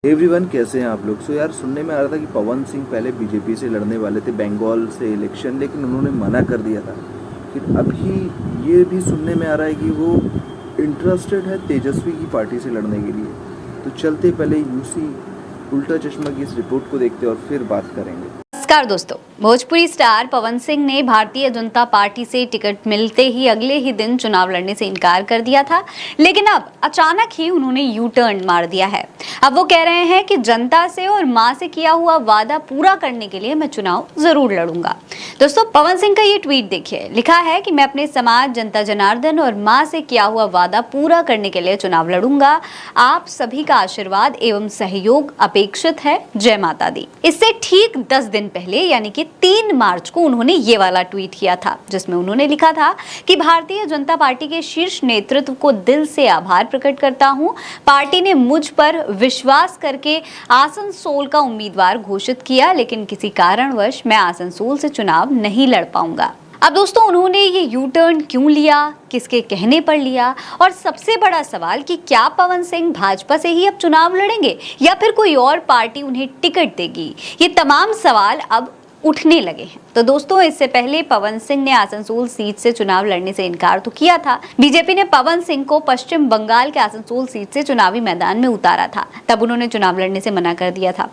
Everyone, कैसे हैं आप लोग। सो यार, सुनने में आ रहा था कि पवन सिंह पहले बीजेपी से लड़ने वाले थे बंगाल से इलेक्शन, लेकिन उन्होंने मना कर दिया था। फिर अभी ये भी सुनने में आ रहा है कि वो इंटरेस्टेड है तेजस्वी की पार्टी से लड़ने के लिए। तो चलते पहले यूसी उल्टा चश्मा की इस रिपोर्ट को देखते और फिर बात करेंगे। नमस्कार दोस्तों, भोजपुरी स्टार पवन सिंह ने भारतीय जनता पार्टी से टिकट मिलते ही अगले ही दिन चुनाव लड़ने से इनकार कर दिया था, लेकिन अब अचानक ही उन्होंने यू टर्न मार दिया है। अब वो कह रहे हैं कि जनता से और मां से किया हुआ वादा पूरा करने के लिए मैं चुनाव जरूर लड़ूंगा। दोस्तों, पवन सिंह का ये ट्वीट देखिए। लिखा है कि मैं अपने समाज, जनता जनार्दन और मां से किया हुआ वादा पूरा करने के लिए चुनाव लड़ूंगा। आप सभी का आशीर्वाद एवं सहयोग अपेक्षित है। जय माता दी। इससे ठीक 10 दिन पहले यानी कि 3 मार्च को उन्होंने ये वाला ट्वीट किया था, जिसमें उन्होंने लिखा था कि भारतीय जनता पार्टी के शीर्ष नेतृत्व को दिल से आभार प्रकट करता हूं। पार्टी ने मुझ पर विश्वास करके आसनसोल का उम्मीदवार घोषित किया, लेकिन किसी कारणवश मैं आसनसोल से चुनाव नहीं लड़ पाऊंगा। अब दोस्तों, उन्होंने ये यू टर्न क्यों लिया, किसके कहने पर लिया, और सबसे बड़ा सवाल कि क्या पवन सिंह भाजपा से ही अब चुनाव लड़ेंगे या फिर कोई और पार्टी उन्हें टिकट देगी, ये तमाम सवाल अब उठने लगे हैं। तो दोस्तों, इससे पहले पवन सिंह ने आसनसोल सीट से चुनाव लड़ने से इनकार तो किया था। बीजेपी ने पवन सिंह को पश्चिम बंगाल के आसनसोल सीट से चुनावी मैदान में उतारा था, तब उन्होंने चुनाव लड़ने से मना कर दिया था।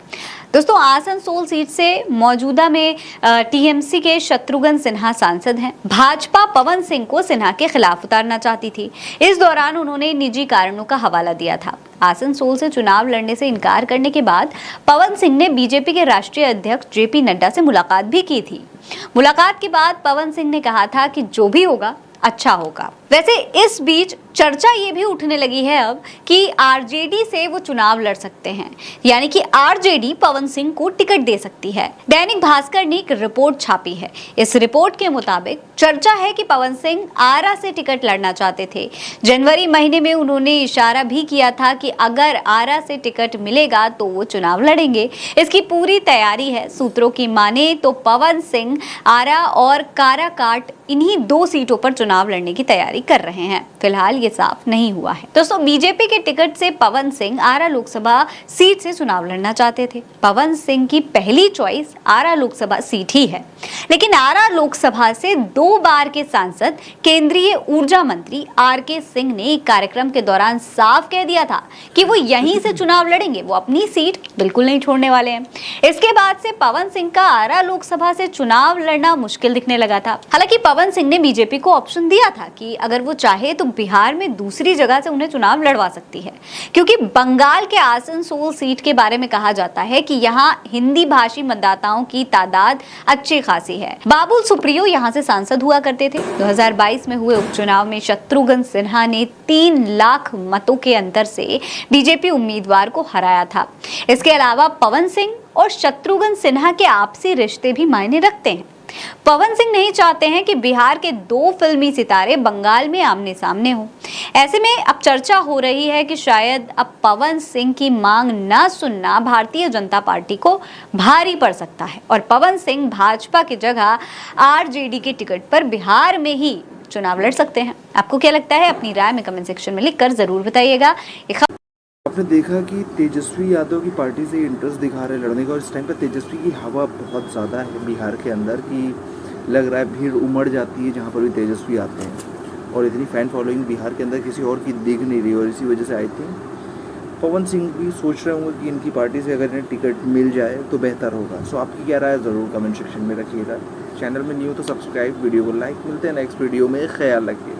दोस्तों, आसनसोल सीट से मौजूदा में टीएमसी के शत्रुघ्न सिन्हा सांसद हैं। भाजपा पवन सिंह को सिन्हा के खिलाफ उतारना चाहती थी। इस दौरान उन्होंने निजी कारणों का हवाला दिया था। आसनसोल से चुनाव लड़ने से इनकार करने के बाद पवन सिंह ने बीजेपी के राष्ट्रीय अध्यक्ष जेपी नड्डा से मुलाकात भी की थी। मुलाकात के बाद पवन सिंह ने कहा था कि जो भी होगा अच्छा होगा। वैसे इस बीच चर्चा ये भी उठने लगी है अब कि आरजेडी से वो चुनाव लड़ सकते हैं, यानी कि आरजेडी पवन सिंह को टिकट दे सकती है। दैनिक भास्कर ने एक रिपोर्ट छापी है। इस रिपोर्ट के मुताबिक चर्चा है कि पवन सिंह आरा से टिकट लड़ना चाहते थे। जनवरी महीने में उन्होंने इशारा भी किया था कि अगर आरा से टिकट मिलेगा तो वो चुनाव लड़ेंगे। इसकी पूरी तैयारी है। सूत्रों की माने तो पवन सिंह आरा और काराकाट इन्हीं 2 सीटों पर चुनाव लड़ने की तैयारी कर रहे हैं। फिलहाल ये साफ नहीं हुआ है। दोस्तों, बीजेपी के टिकट से पवन सिंह आरा लोकसभा सीट से चुनाव लड़ना चाहते थे। पवन सिंह की पहली चॉइस आरा लोकसभा सीट ही है, लेकिन आरा लोकसभा से 2 बार के सांसद केंद्रीय ऊर्जा मंत्री आरके सिंह ने एक कार्यक्रम के दौरान साफ कह दिया था कि वो यहीं से चुनाव लड़ेंगे। वो अपनी सीट बिल्कुल नहीं छोड़ने वाले हैं। इसके बाद से पवन सिंह का आरा लोकसभा से चुनाव लड़ना मुश्किल दिखने लगा था। हालांकि पवन सिंह ने बीजेपी को ऑप्शन दिया था कि अगर वो चाहे तो बिहार में दूसरी जगह से उन्हें चुनाव लड़वा सकती है, क्योंकि बंगाल के आसनसोल सीट के बारे में कहा जाता है कि यहाँ हिंदी भाषी मतदाताओं की तादाद अच्छी खासी है। बाबुल सुप्रियो यहाँ से सांसद हुआ करते थे। 2022 में हुए उपचुनाव में शत्रुघ्न सिन्हा ने 3 लाख मतों के अंतर से बीजेपी उम्मीदवार को हराया था। इसके अलावा पवन सिंह और शत्रुघ्न सिन्हा के आपसी रिश्ते भी मायने रखते हैं। पवन सिंह नहीं चाहते हैं कि बिहार के 2 फिल्मी सितारे बंगाल में आमने सामने हों। ऐसे में अब चर्चा हो रही है कि शायद अब पवन सिंह की मांग न सुनना भारतीय जनता पार्टी को भारी पड़ सकता है और पवन सिंह भाजपा की जगह आरजेडी के टिकट पर बिहार में ही चुनाव लड़ सकते हैं। आपको क्या लगता है? अपनी राय में कमेंट सेक्शन में लिखकर जरूर बताइएगा। आपने देखा कि तेजस्वी यादव की पार्टी से इंटरेस्ट दिखा रहे लड़ने का, और इस टाइम पर तेजस्वी की हवा बहुत ज़्यादा है बिहार के अंदर कि लग रहा है भीड़ उमड़ जाती है जहाँ पर भी तेजस्वी आते हैं। और इतनी फ़ैन फॉलोइंग बिहार के अंदर किसी और की दिख नहीं रही, और इसी वजह से आई थिंक पवन सिंह भी सोच रहे होंगे कि इनकी पार्टी से अगर इन्हें टिकट मिल जाए तो बेहतर होगा। सो आपकी क्या राय है ज़रूर कमेंट सेक्शन में रखिएगा। चैनल में न्यू तो सब्सक्राइब, वीडियो को लाइक। मिलते हैं नेक्स्ट वीडियो में, ख्याल रखिएगा।